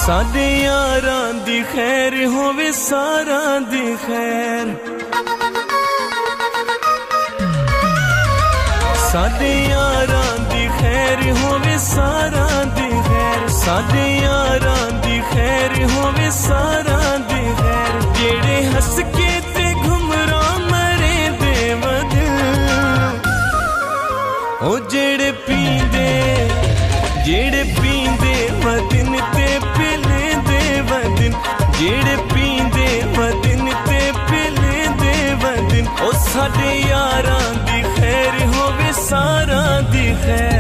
साडे यारां दी खैर होवे सारां दी खैर, साडे यारां दी खैर होवे सारां दी खैर, साडे यारां दी खैर होवे सारां दी खैर। जेड़े हस के ते घुमरा मरे दे वदिन, ओ जेड़े पींदे वदिन ते पिले दे वदिन, जेड़े पींदे वदिन ते पिले दे वदिन। ओ साडे यारां दी खैर होवे सारां दी खैर।